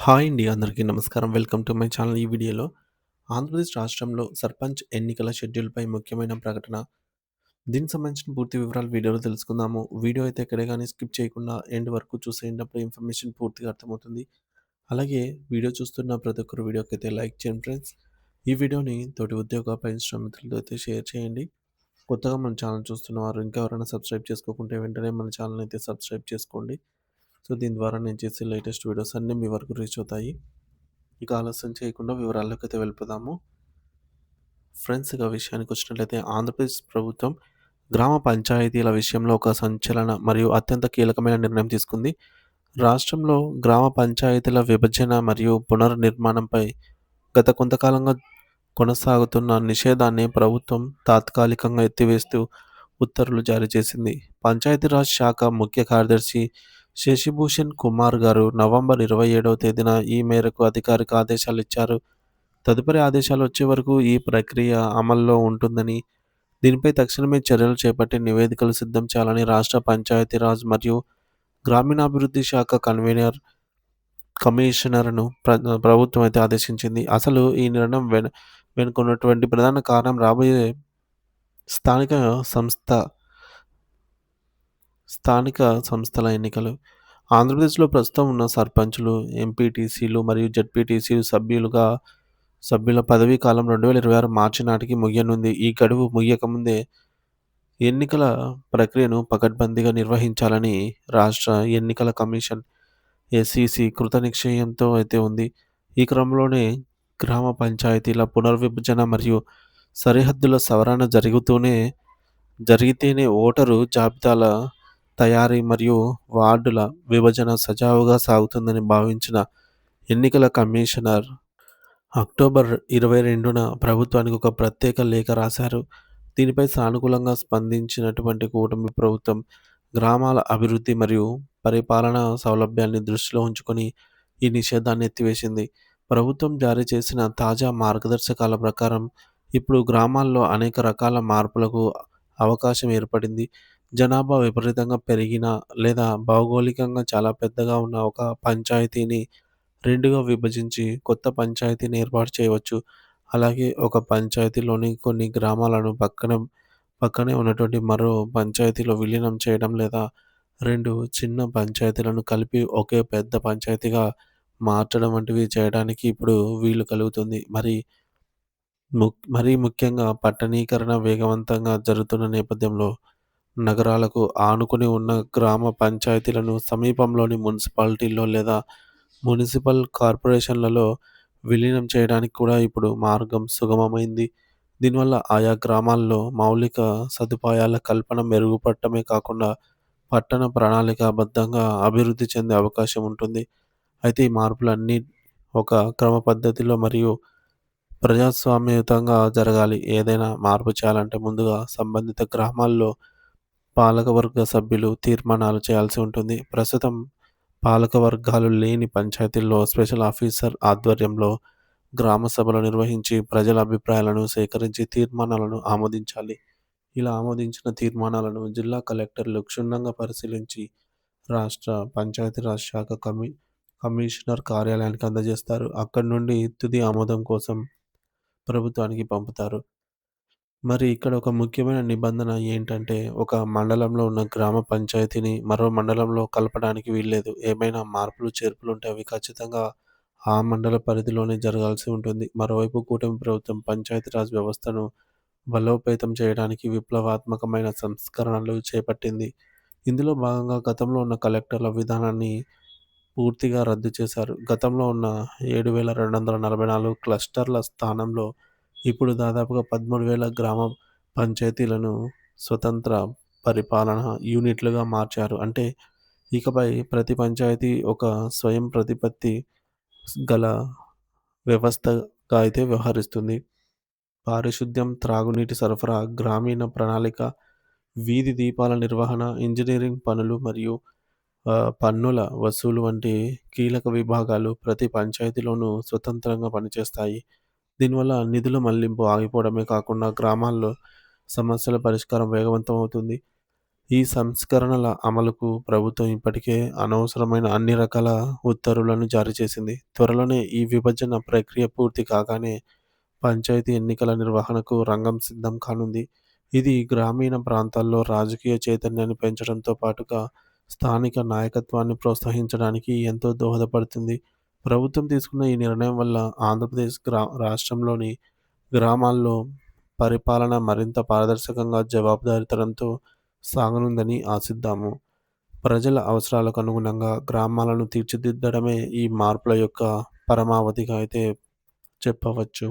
Hi అండి. అందరికీ నమస్కారం. Welcome to my channel. ఈ వీడియోలో ఆంధ్రప్రదేశ్ రాష్ట్రంలో సర్పంచ్ ఎన్నికల షెడ్యూల్‌పై ముఖ్యమైన ప్రకటన. దీనికి సంబంధించిన పూర్తి వివరాలు వీడియోలో తెలుసుకుందాము. వీడియో అయితే ఎక్కడ గాని స్కిప్ చేయకుండా ఎండ్ వరకు చూసేయండి. అప్పుడు ఇన్ఫర్మేషన్ పూర్తిగా అర్థమవుతుంది. అలాగే వీడియో చూస్తున్న ప్రతి ఒక్కరు వీడియోకైతే లైక్ చేయండి ఫ్రెండ్స్. ఈ వీడియోని తోటి ఉద్యోగ, పరిశ్రమ మిత్రులతో అయితే షేర్ చేయండి. కొత్తగా మన ఛానల్ చూస్తున్నవారు ఇంకా ఎవరైనా సబ్స్క్రైబ్ చేసుకోకుంటే వెంటనే మన ఛానల్‌ని అయితే సబ్స్క్రైబ్ చేసుకోండి. సో, దీని ద్వారా నేను చేసే లేటెస్ట్ వీడియోస్ అన్నీ మీ వరకు రీచ్ అవుతాయి. ఇక ఆలస్యం చేయకుండా వివరాల్లోకైతే వెళ్ళిపోదాము. ఫ్రెండ్స్, ఇక విషయానికొచ్చినట్లయితే ఆంధ్రప్రదేశ్ ప్రభుత్వం గ్రామ పంచాయతీల విషయంలో ఒక సంచలన మరియు అత్యంత కీలకమైన నిర్ణయం తీసుకుంది. రాష్ట్రంలో గ్రామ పంచాయతీల విభజన మరియు పునర్నిర్మాణంపై గత కొంతకాలంగా కొనసాగుతున్న నిషేధాన్ని ప్రభుత్వం తాత్కాలికంగా ఎత్తివేస్తూ ఉత్తర్వులు జారీ చేసింది. పంచాయతీరాజ్ శాఖ ముఖ్య కార్యదర్శి శశిభూషణ్ కుమార్ గారు నవంబర్ 27వ తేదీన ఈ మేరకు అధికారిక ఆదేశాలిచ్చారు. తదుపరి ఆదేశాలు వచ్చే వరకు ఈ ప్రక్రియ అమల్లో ఉంటుందని, దీనిపై తక్షణమే చర్యలు చేపట్టి నివేదికలు సిద్ధం చేయాలని రాష్ట్ర పంచాయతీరాజ్ మరియు గ్రామీణాభివృద్ధి శాఖ కమిషనర్‌ను ప్రభుత్వం అయితే ఆదేశించింది. అసలు ఈ నిర్ణయం వెనుకున్నటువంటి ప్రధాన కారణం రాబోయే స్థానిక సంస్థ స్థానిక సంస్థల ఎన్నికలు. ఆంధ్రప్రదేశ్‌లో ప్రస్తుతం ఉన్న సర్పంచులు, ఎంపీటీసీలు మరియు జడ్పీటీసీ సభ్యుల పదవీ కాలం 2026 మార్చి నాటికి ముగియనుంది. ఈ గడువు ముగియకముందే ఎన్నికల ప్రక్రియను పకడ్బందీగా నిర్వహించాలని రాష్ట్ర ఎన్నికల కమిషన్ ఎస్ఈసీ కృతనిశ్చయంతో అయితే ఉంది. ఈ క్రమంలోనే గ్రామ పంచాయతీల పునర్విభజన మరియు సరిహద్దుల సవరణ జరిగితేనే ఓటరు జాబితాల తయారీ మరియు వార్డుల విభజన సజావుగా సాగుతుందని భావించిన ఎన్నికల కమిషనర్ అక్టోబర్ 22న ప్రభుత్వానికి ఒక ప్రత్యేక లేఖ రాశారు. దీనిపై సానుకూలంగా స్పందించినటువంటి కూటమి ప్రభుత్వం గ్రామాల అభివృద్ధి మరియు పరిపాలనా సౌలభ్యాన్ని దృష్టిలో ఉంచుకొని ఈ నిషేధాన్ని ఎత్తివేసింది. ప్రభుత్వం జారీ చేసిన తాజా మార్గదర్శకాల ప్రకారం ఇప్పుడు గ్రామాల్లో అనేక రకాల మార్పులకు అవకాశం ఏర్పడింది. జనాభా విపరీతంగా పెరిగిన లేదా భౌగోళికంగా చాలా పెద్దగా ఉన్న ఒక పంచాయతీని 2గా విభజించి కొత్త పంచాయతీని ఏర్పాటు చేయవచ్చు. అలాగే ఒక పంచాయతీలోని కొన్ని గ్రామాలను పక్కనే ఉన్నటువంటి మరో పంచాయతీలో విలీనం చేయడం లేదా 2 చిన్న పంచాయతీలను కలిపి ఒకే పెద్ద పంచాయతీగా మార్చడం వంటివి చేయడానికి ఇప్పుడు వీలు కలుగుతుంది. మరీ ముఖ్యంగా పట్టణీకరణ వేగవంతంగా జరుగుతున్న నేపథ్యంలో నగరాలకు ఆనుకుని ఉన్న గ్రామ పంచాయతీలను సమీపంలోని మున్సిపాలిటీల్లో లేదా మునిసిపల్ కార్పొరేషన్లలో విలీనం చేయడానికి కూడా ఇప్పుడు మార్గం సుగమమైంది. దీనివల్ల ఆయా గ్రామాల్లో మౌలిక సదుపాయాల కల్పన మెరుగుపడటమే కాకుండా పట్టణ ప్రణాళికాబద్ధంగా అభివృద్ధి చెందే అవకాశం ఉంటుంది. అయితే ఈ మార్పులన్నీ ఒక క్రమ పద్ధతిలో మరియు ప్రజాస్వామ్యయుతంగా జరగాలి. ఏదైనా మార్పు చేయాలంటే ముందుగా సంబంధిత గ్రామాల్లో పాలకవర్గ సభ్యులు తీర్మానాలు చేయాల్సి ఉంటుంది. ప్రస్తుతం పాలకవర్గాలు లేని పంచాయతీల్లో స్పెషల్ ఆఫీసర్ ఆధ్వర్యంలో గ్రామ సభలు నిర్వహించి ప్రజల అభిప్రాయాలను సేకరించి తీర్మానాలను ఆమోదించాలి. ఇలా ఆమోదించిన తీర్మానాలను జిల్లా కలెక్టర్లు క్షుణ్ణంగా పరిశీలించి రాష్ట్ర పంచాయతీరాజ్ శాఖ కమిషనర్ కార్యాలయానికి అందజేస్తారు. అక్కడి నుండి తుది ఆమోదం కోసం ప్రభుత్వానికి పంపుతారు. మరి ఇక్కడ ఒక ముఖ్యమైన నిబంధన ఏంటంటే, ఒక మండలంలో ఉన్న గ్రామ పంచాయతీని మరో మండలంలో కలపడానికి వీల్లేదు. ఏమైనా మార్పులు, చేర్పులుంటే అవి ఖచ్చితంగా ఆ మండల పరిధిలోనే జరగాల్సి ఉంటుంది. మరోవైపు కూటమి ప్రభుత్వం పంచాయతీరాజ్ వ్యవస్థను బలోపేతం చేయడానికి విప్లవాత్మకమైన సంస్కరణలు చేపట్టింది. ఇందులో భాగంగా గతంలో ఉన్న కలెక్టర్ల విధానాన్ని పూర్తిగా రద్దు చేశారు. గతంలో ఉన్న 7,244 క్లస్టర్ల స్థానంలో ఇప్పుడు దాదాపుగా 13,000 గ్రామ పంచాయతీలను స్వతంత్ర పరిపాలనా యూనిట్లుగా మార్చారు. అంటే ఇకపై ప్రతి పంచాయతీ ఒక స్వయం ప్రతిపత్తి గల వ్యవస్థగా అయితే వ్యవహరిస్తుంది. పారిశుద్ధ్యం, త్రాగునీటి సరఫరా, గ్రామీణ ప్రణాళిక, వీధి దీపాల నిర్వహణ, ఇంజనీరింగ్ పనులు మరియు పన్నుల వసూలు వంటి కీలక విభాగాలు ప్రతి పంచాయతీలోనూ స్వతంత్రంగా పనిచేస్తాయి. దీనివల్ల నిధుల మళ్లింపు ఆగిపోవడమే కాకుండా గ్రామాల్లో సమస్యల పరిష్కారం వేగవంతం అవుతుంది. ఈ సంస్కరణల అమలుకు ప్రభుత్వం ఇప్పటికే అనవసరమైన అన్ని రకాల ఉత్తర్వులను జారీ చేసింది. త్వరలోనే ఈ విభజన ప్రక్రియ పూర్తి కాగానే పంచాయతీ ఎన్నికల నిర్వహణకు రంగం సిద్ధం కానుంది. ఇది గ్రామీణ ప్రాంతాల్లో రాజకీయ చైతన్యాన్ని పెంచడంతో పాటుగా స్థానిక నాయకత్వాన్ని ప్రోత్సహించడానికి ఎంతో దోహదపడుతుంది. ప్రభుత్వం తీసుకున్న ఈ నిర్ణయం వల్ల ఆంధ్రప్రదేశ్ రాష్ట్రంలోని గ్రామాల్లో పరిపాలన మరింత పారదర్శకంగా, జవాబుదారీతనంతో సాగనుందని ఆశిద్దాము. ప్రజల అవసరాలకు అనుగుణంగా గ్రామాలను తీర్చిదిద్దడమే ఈ మార్పుల యొక్క పరమావధిగా అయితే చెప్పవచ్చు.